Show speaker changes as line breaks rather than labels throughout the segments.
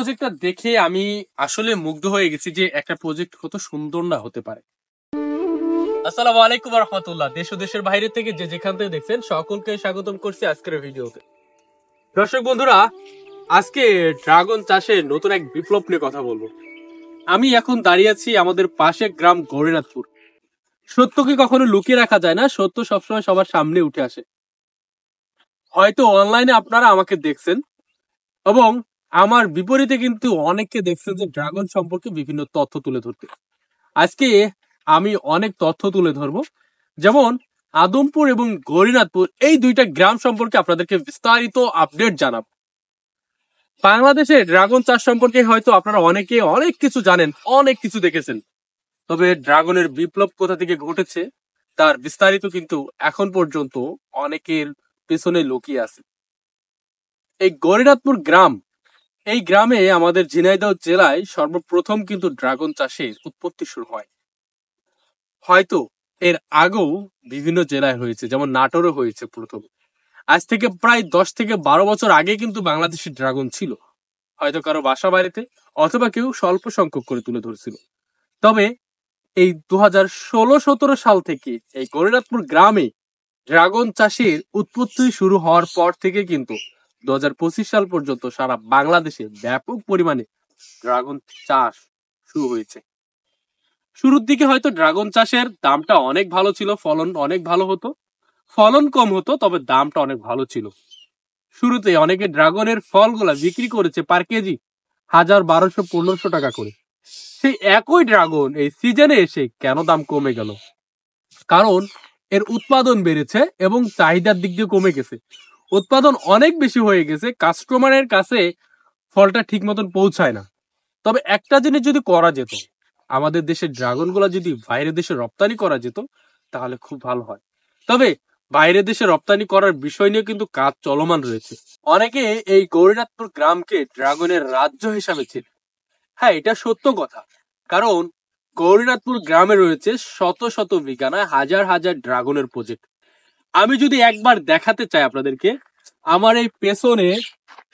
প্রজেক্টটা দেখে আমি আসলে মুগ্ধ হয়ে গেছি যে একটা প্রজেক্ট কত সুন্দর না হতে পারে। আসসালামু আলাইকুম রহমতুল্লাহ। দেশ ও দেশের বাইরে থেকে যে যেখান থেকে দেখছেন সকলকে স্বাগতম করছি আজকের ভিডিওতে। দর্শক বন্ধুরা, আজকে ড্রাগন চাষের নতুন এক বিপ্লব নিয়ে কথা বলবো। আমি এখন দাঁড়িয়ে আছি আমাদের পাশের গ্রাম গৌরীনাথপুর। সত্যকে কখনো লুকিয়ে রাখা যায় না, সত্য সবসময় সবার সামনে উঠে আসে। হয়তো অনলাইনে আপনারা আমাকে দেখছেন এবং আমার বিপরীতে কিন্তু অনেককে দেখছেন যে ড্রাগন সম্পর্কে বিভিন্ন তথ্য তুলে ধরতে। আজকে আমি অনেক তথ্য তুলে ধরবো, যেমন আদমপুর এবং গৌরীনাথপুর এই দুইটা গ্রাম সম্পর্কে আপনাদেরকে বিস্তারিত আপডেট জানাবো। বাংলাদেশে ড্রাগন চাষ সম্পর্কে হয়তো আপনারা অনেকে অনেক কিছু জানেন, অনেক কিছু দেখেছেন, তবে ড্রাগনের বিপ্লব কোথা থেকে ঘটেছে তার বিস্তারিত কিন্তু এখন পর্যন্ত অনেকের পেছনে লুকিয়ে আছে। এই গৌরীনাথপুর গ্রাম, এই গ্রামে আমাদের ঝিনাইদহ জেলায় সর্বপ্রথম কিন্তু ড্রাগন চাষের উৎপত্তি শুরু হয়। হয়তো এর আগেও বিভিন্ন জেলায় হয়েছে, যেমন নাটোরে হয়েছে প্রথম। আজ থেকে প্রায় 10 থেকে 12 বছর আগে কিন্তু বাংলাদেশে ড্রাগন ছিল, হয়তো কারো বাসা বাড়িতে, অথবা কেউ স্বল্প সংখ্যক করে তুলে ধরছিল। তবে এই 2016-17 সাল থেকে এই গৌরীনাথপুর গ্রামে ড্রাগন চাষের উৎপত্তি শুরু হওয়ার পর থেকে কিন্তু 2025 সাল পর্যন্ত সারা বাংলাদেশে ব্যাপক পরিমাণে ড্রাগন চাষ শুরু হয়েছে। শুরুর দিকে হয়তো ড্রাগন চাষের দামটা অনেক ভালো ছিল, ফলন অনেক ভালো হতো, ফলন কম হতো, তবে দামটা অনেক ভালো ছিল। শুরুতে অনেকে ড্রাগনের ফলগুলা বিক্রি করেছে পার কেজি 1000, 1200, 1500 টাকা করে। সেই একই ড্রাগন এই সিজনে এসে কেন দাম কমে গেল? কারণ এর উৎপাদন বেড়েছে এবং চাহিদার দিক দিয়ে কমে গেছে। উৎপাদন অনেক বেশি হয়ে গেছে, কাস্টমারের কাছে ফলটা ঠিক মতন পৌঁছায় না। তবে একটা জিনিস যদি করা যেত, আমাদের দেশের ড্রাগন গুলা যদি বাইরের দেশে রপ্তানি করা যেত তাহলে খুব ভালো হয়। তবে বাইরের দেশে রপ্তানি করার বিষয় নিয়ে কিন্তু কাজ চলমান রয়েছে। অনেকে এই গৌরীনাথপুর গ্রামকে ড্রাগনের রাজ্য হিসাবে চেনে। হ্যাঁ, এটা সত্য কথা, কারণ গৌরীনাথপুর গ্রামে রয়েছে শত শত বিঘা নয় হাজার হাজার ড্রাগনের প্রজেক্ট। আমি যদি একবার দেখাতে চাই আপনাদেরকে, আমার এই পেছনে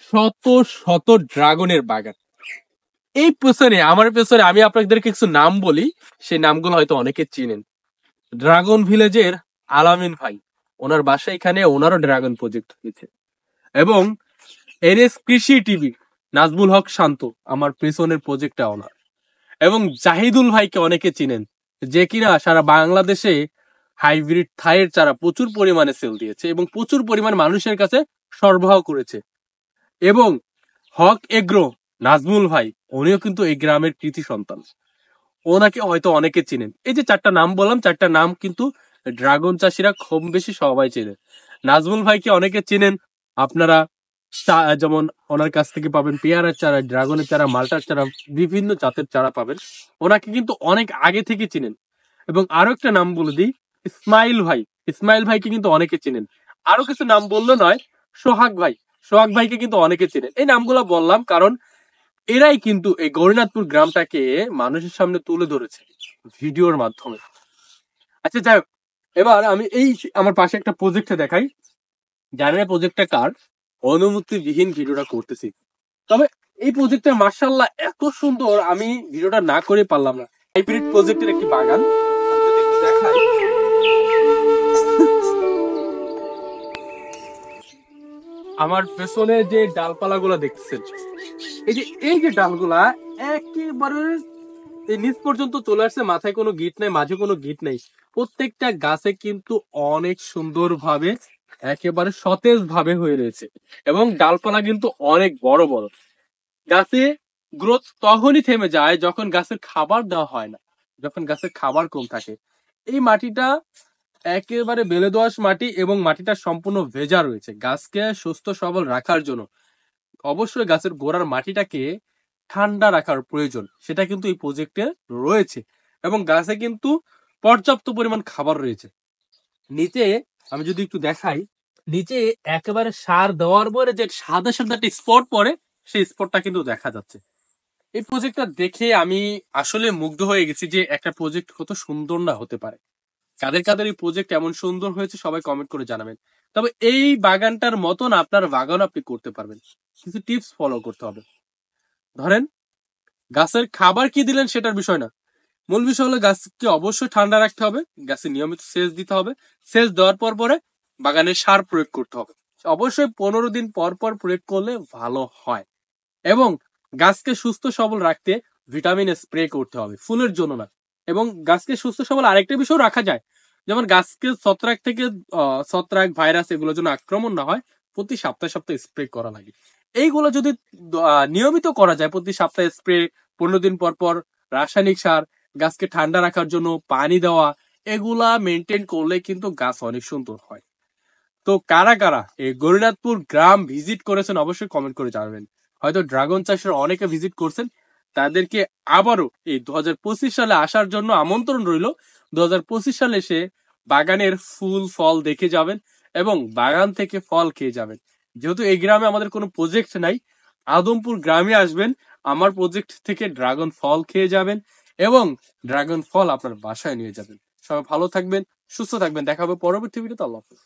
শত শত ড্রাগনের বাগান। এই পেছনে, আমার পেছনে আমি আপনাদেরকে কিছু নাম বলি, সেই নামগুলো হয়তো অনেকে চিনেন। ড্রাগন ভিলেজের আলামিন ভাই, ওনার বাসা এখানে, ওনারও ড্রাগন প্রজেক্ট হয়েছে। এবং এনএস কৃষি টিভি নাজমুল হক শান্ত, আমার পেছনের প্রজেক্টটা ওনার। এবং জাহিদুল ভাইকে অনেকে চিনেন, যে কিনা সারা বাংলাদেশে হাইব্রিড থাইয়ের চারা প্রচুর পরিমাণে সেল দিয়েছে এবং প্রচুর পরিমাণ মানুষের কাছে সরবরাহ করেছে। এবং হক এগ্রো নাজমুল ভাই, উনিও কিন্তু এই গ্রামের কৃতি সন্তান, ওনাকে হয়তো অনেকে চিনেন। এই যে চারটা নাম বললাম, চারটা নাম কিন্তু ড্রাগন চাষিরা কম বেশি সবাই চেনে। নাজমুল ভাইকে অনেকে চিনেন আপনারা, যেমন ওনার কাছ থেকে পাবেন পেয়ারার চারা, ড্রাগনের চারা, মালটার চারা, বিভিন্ন জাতের চারা পাবেন। ওনাকে কিন্তু অনেক আগে থেকে চিনেন। এবং আরো একটা নাম বলে দিই, ইসমাইল ভাই, ইসমাইল ভাইকে কিন্তু অনেকে চিনেন। আরো কিছু নাম বললে নয়, সোহাগ ভাই, সোহাগ ভাইকে কিন্তু অনেকে চিনেন। এই নামগুলো বললাম কারণ এরাই কিন্তু এই গৌরীনাথপুর গ্রামটাকে মানুষের সামনে তুলে ধরেছে ভিডিওর মাধ্যমে। আচ্ছা যাই হোক, এবার আমি এই আমার পাশে একটা প্রজেক্টে দেখাই। জানেন প্রজেক্টটা কার? অনুমতিবিহীন ভিডিওটা করতেছি, তবে এই প্রজেক্টটা মার্শাল্লাহ এত সুন্দর, আমি ভিডিওটা না করে পারলাম না। হাইব্রিড প্রজেক্টের একটি বাগান, আমি যদি একটু দেখাই। আমার পেছনে যে ডালপালা গুলা দেখতেছেন, এই যে ডালগুলা একেবারে এই নিচ পর্যন্ত চলে আসছে, মাথায় কোনো গিট নাই, মাঝে কোনো গিট নাই। প্রত্যেকটা গাছে কিন্তু অনেক সুন্দর ভাবে, একেবারে সতেজ ভাবে হয়ে রয়েছে এবং ডালপালা কিন্তু অনেক বড় বড়। গাছে গ্রোথ তখনই থেমে যায় যখন গাছের খাবার দেওয়া হয় না, যখন গাছের খাবার কম থাকে। এই মাটিটা একেবারে বেলে দোআঁশ মাটি এবং মাটিটা সম্পূর্ণ ভেজা রয়েছে গাছকে সুস্থ সবল রাখার জন্য। অবশ্যই গাছের গোড়ার মাটিটাকে ঠান্ডা রাখার প্রয়োজন, সেটা কিন্তু এই প্রজেক্টে রয়েছে। এবং গাছে কিন্তু পর্যাপ্ত পরিমাণ খাবার রয়েছে। নিচে আমি যদি একটু দেখাই, নিচে একেবারে সার দেওয়ার পরে যে সাদা সাদা একটা স্পট পড়ে, সেই স্পটটা কিন্তু দেখা যাচ্ছে। এই প্রজেক্টটা দেখে আমি আসলে মুগ্ধ হয়ে গেছি যে একটা প্রজেক্ট কত সুন্দর না হতে পারে। কাদের কাদের এই প্রজেক্ট এমন সুন্দর হয়েছে সবাই কমেন্ট করে জানাবেন। তবে এই বাগানটার মতন আপনার বাগান আপনি করতে পারবেন, কিছু টিপস ফলো করতে হবে। ধরেন গাছের খাবার কি দিলেন সেটার বিষয় না, মূল বিষয় হলো গাছকে অবশ্যই ঠান্ডা রাখতে হবে, গাছে নিয়মিত সেচ দিতে হবে, সেচ দেওয়ার পরে বাগানে সার প্রয়োগ করতে হবে। অবশ্যই 15 দিন পর প্রয়োগ করলে ভালো হয়। এবং গাছকে সুস্থ সবল রাখতে ভিটামিন স্প্রে করতে হবে, ফুলের জন্য না। এবং গাছকে সুস্থ সবল আরেকটা বিষয় রাখা যায়, যেমন গাছকে ছত্রাক থেকে ছত্রাক ভাইরাস এগুলো যেন আক্রমণ না হয়, প্রতি সপ্তাহে সপ্তাহে স্প্রে করা লাগে। এইগুলো যদি নিয়মিত করা যায়, প্রতি সপ্তাহে স্প্রে, 15 দিন পর রাসায়নিক সার, গাছকে ঠান্ডা রাখার জন্য পানি দেওয়া, এগুলা মেনটেন করলে কিন্তু গাছ অনেক সুন্দর হয়। তো কারা কারা এই গরিনাথপুর গ্রাম ভিজিট করেছেন অবশ্যই কমেন্ট করে জানাবেন। হয়তো ড্রাগন চাষের অনেকে ভিজিট করছেন, তাদেরকে আবারও এই 2025 সালে আসার জন্য আমন্ত্রণ রইল। 2025 সালে এসে বাগানের ফুল ফল দেখে যাবেন এবং বাগান থেকে ফল খেয়ে যাবেন। যেহেতু এই গ্রামে আমাদের কোনো প্রজেক্ট নাই, আদমপুর গ্রামে আসবেন, আমার প্রজেক্ট থেকে ড্রাগন ফল খেয়ে যাবেন এবং ড্রাগন ফল আপনার বাসায় নিয়ে যাবেন। সবাই ভালো থাকবেন, সুস্থ থাকবেন, দেখা হবে পরবর্তী ভিডিওতে। আল্লাহ হাফেজ।